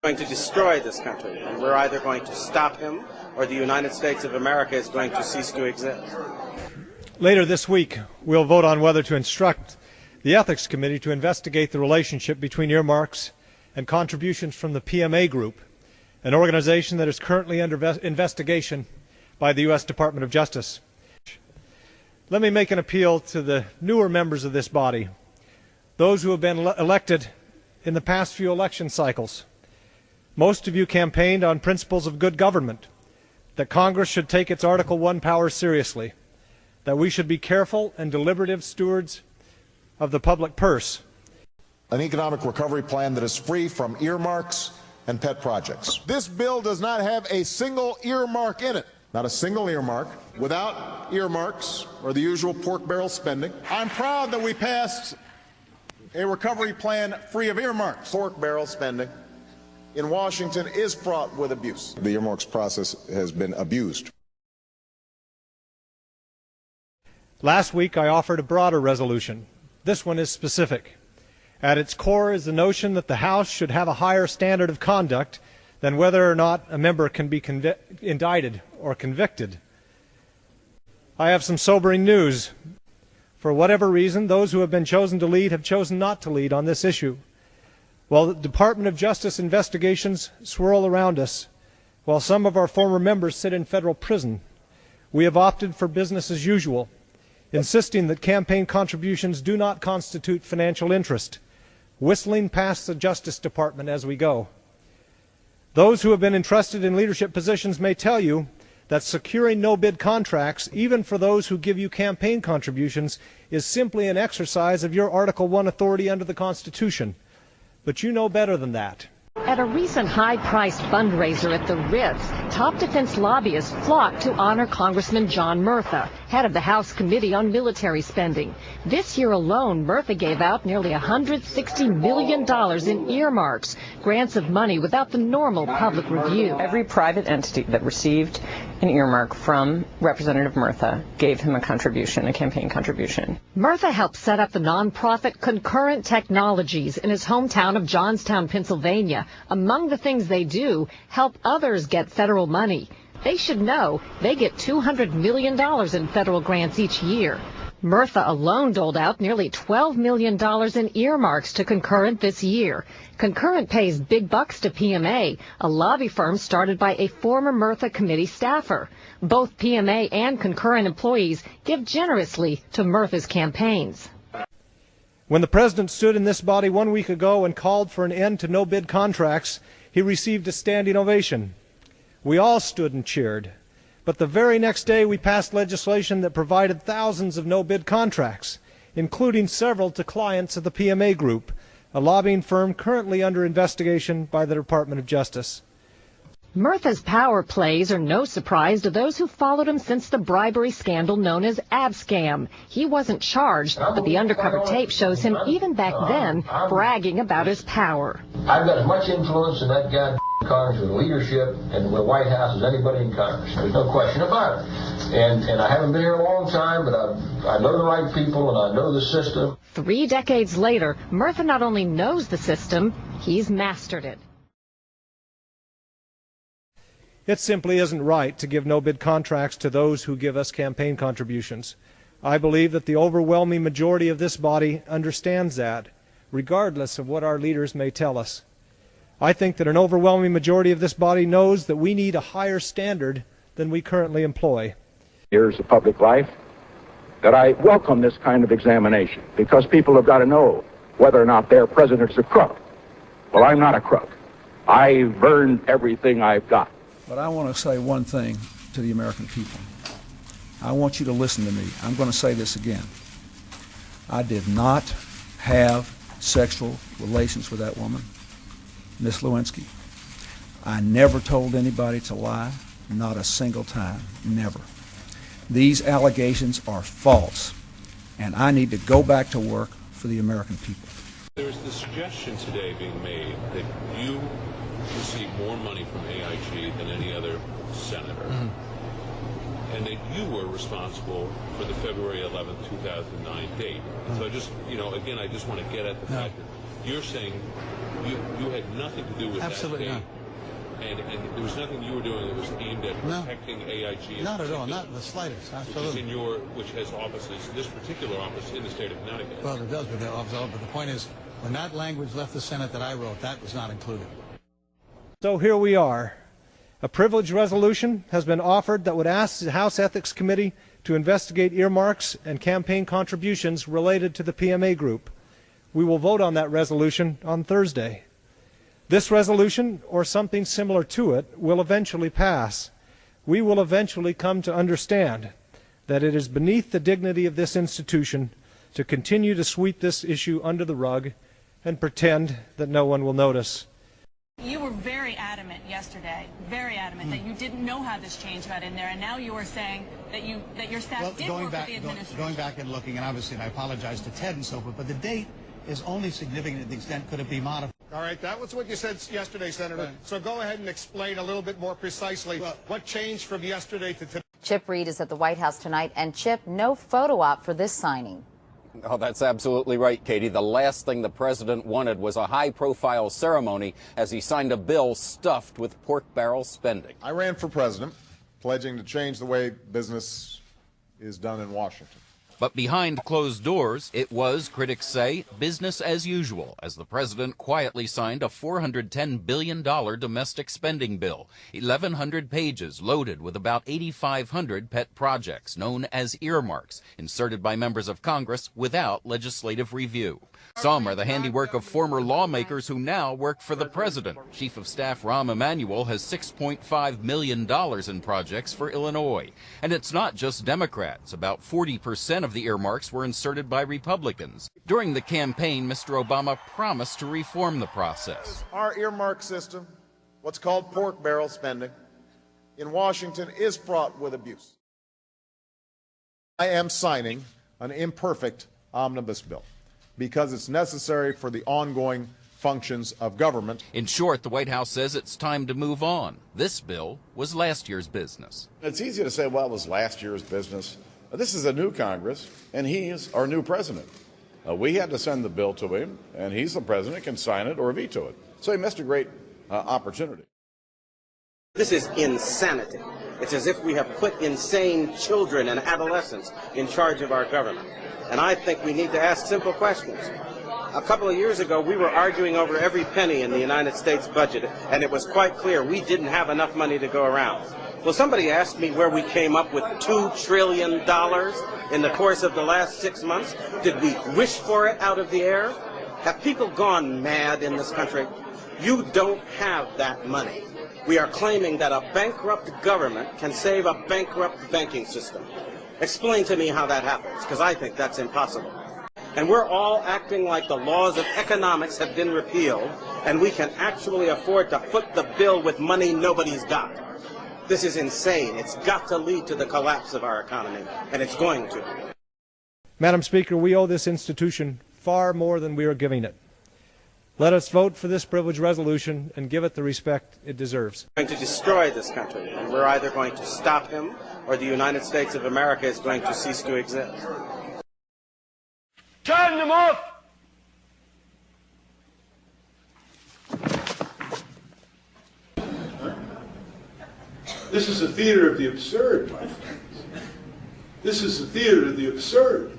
going to destroy this country, and we're either going to stop him or the United States of America is going to cease to exist. Later this week, we'll vote on whether to instruct the Ethics Committee to investigate the relationship between earmarks and contributions from the PMA Group, an organization that is currently under investigation by the U.S. Department of Justice. Let me make an appeal to the newer members of this body, those who have been elected in the past few election cycles. Most of you campaigned on principles of good government, that Congress should take its Article I power seriously, that we should be careful and deliberative stewards of the public purse. An economic recovery plan that is free from earmarks and pet projects. This bill does not have a single earmark in it. Not a single earmark. Without earmarks or the usual pork barrel spending. I'm proud that we passed a recovery plan free of earmarks. Pork barrel spending in Washington is fraught with abuse. The earmarks process has been abused. Last week I offered a broader resolution. This one is specific. At its core is the notion that the House should have a higher standard of conduct than whether or not a member can be indicted or convicted. I have some sobering news. For whatever reason, those who have been chosen to lead have chosen not to lead on this issue. While the Department of Justice investigations swirl around us, while some of our former members sit in federal prison, we have opted for business as usual, insisting that campaign contributions do not constitute financial interest, whistling past the Justice Department as we go. Those who have been entrusted in leadership positions may tell you that securing no-bid contracts, even for those who give you campaign contributions, is simply an exercise of your Article I authority under the Constitution. But you know better than that. At a recent high-priced fundraiser at the Ritz, top defense lobbyists flocked to honor Congressman John Murtha, head of the House Committee on Military Spending. This year alone, Murtha gave out nearly $160 million in earmarks, grants of money without the normal public review. Every private entity that received an earmark from Representative Murtha gave him a contribution, a campaign contribution. Murtha helped set up the nonprofit Concurrent Technologies in his hometown of Johnstown, Pennsylvania. Among the things they do, help others get federal money. They should know they get $200 million in federal grants each year. Murtha alone doled out nearly $12 million in earmarks to Concurrent this year. Concurrent pays big bucks to PMA, a lobby firm started by a former Murtha committee staffer. Both PMA and Concurrent employees give generously to Murtha's campaigns. When the President stood in this body 1 week ago and called for an end to no-bid contracts, he received a standing ovation. We all stood and cheered. But the very next day we passed legislation that provided thousands of no-bid contracts, including several to clients of the PMA Group, a lobbying firm currently under investigation by the Department of Justice. Murtha's power plays are no surprise to those who followed him since the bribery scandal known as Abscam. He wasn't charged, but the undercover tape shows him even back then bragging about his power. I've got as much influence in that guy Congress with leadership and the White House as anybody in Congress. There's no question about it. And I haven't been here a long time, but I know the right people and I know the system. 3 decades later, Murtha not only knows the system, he's mastered it. It simply isn't right to give no-bid contracts to those who give us campaign contributions. I believe that the overwhelming majority of this body understands that, regardless of what our leaders may tell us. I think that an overwhelming majority of this body knows that we need a higher standard than we currently employ. Years of public life, that I welcome this kind of examination, because people have got to know whether or not their president's a crook. Well, I'm not a crook. I've earned everything I've got. But I want to say one thing to the American people. I want you to listen to me. I'm going to say this again. I did not have sexual relations with that woman, Miss Lewinsky. I never told anybody to lie, not a single time, never. These allegations are false, and I need to go back to work for the American people. There's the suggestion today being made that you receive more money from AIG than any other senator, and that you were responsible for the February 11, 2009 date. So I just, again, I just want to get at the fact that you're saying You had nothing to do with absolutely that not. And there was nothing you were doing that was aimed at protecting AIG. Not at all, not in the slightest. Absolutely. Which has offices, this particular office in the state of Connecticut. Well, it does with the office, but the point is, when that language left the Senate that I wrote, that was not included. So here we are. A privilege resolution has been offered that would ask the House Ethics Committee to investigate earmarks and campaign contributions related to the PMA group. We will vote on that resolution on Thursday. This resolution, or something similar to it, will eventually pass. We will eventually come to understand that it is beneath the dignity of this institution to continue to sweep this issue under the rug and pretend that no one will notice. You were very adamant yesterday, very adamant, that you didn't know how this change got in there, and now you are saying that your staff did work with the administration. Going back and looking, and obviously, and I apologize to Ted and so forth, but the date is only significant to the extent could it be modified. All right, that was what you said yesterday, Senator. Right. So go ahead and explain a little bit more precisely what changed from yesterday to today. Chip Reed is at the White House tonight, and Chip, no photo op for this signing. Oh, that's absolutely right, Katie. The last thing the president wanted was a high-profile ceremony as he signed a bill stuffed with pork barrel spending. I ran for president, pledging to change the way business is done in Washington. But behind closed doors, it was, critics say, business as usual, as the president quietly signed a $410 billion domestic spending bill, 1,100 pages loaded with about 8,500 pet projects known as earmarks, inserted by members of Congress without legislative review. Some are the handiwork of former lawmakers who now work for the president. Chief of Staff Rahm Emanuel has $6.5 million in projects for Illinois. And it's not just Democrats. About 40% of the earmarks were inserted by Republicans. During the campaign, Mr. Obama promised to reform the process. Our earmark system, what's called pork barrel spending, in Washington is fraught with abuse. I am signing an imperfect omnibus bill because it's necessary for the ongoing functions of government. In short, the White House says it's time to move on. This bill was last year's business. It's easy to say, well, it was last year's business. This is a new Congress, and he is our new president. We had to send the bill to him, and he's the president, can sign it or veto it. So he missed a great opportunity. This is insanity. It's as if we have put insane children and adolescents in charge of our government. And I think we need to ask simple questions. A couple of years ago, we were arguing over every penny in the United States budget, and it was quite clear we didn't have enough money to go around. Well, somebody asked me where we came up with $2 trillion in the course of the last 6 months. Did we wish for it out of the air? Have people gone mad in this country? You don't have that money. We are claiming that a bankrupt government can save a bankrupt banking system. Explain to me how that happens, because I think that's impossible. And we're all acting like the laws of economics have been repealed, and we can actually afford to foot the bill with money nobody's got. This is insane. It's got to lead to the collapse of our economy, and it's going to. Madam Speaker, we owe this institution far more than we are giving it. Let us vote for this privilege resolution and give it the respect it deserves. We're going to destroy this country, and we're either going to stop him or the United States of America is going to cease to exist. Turn them off! This is a theater of the absurd, my friends. This is a theater of the absurd.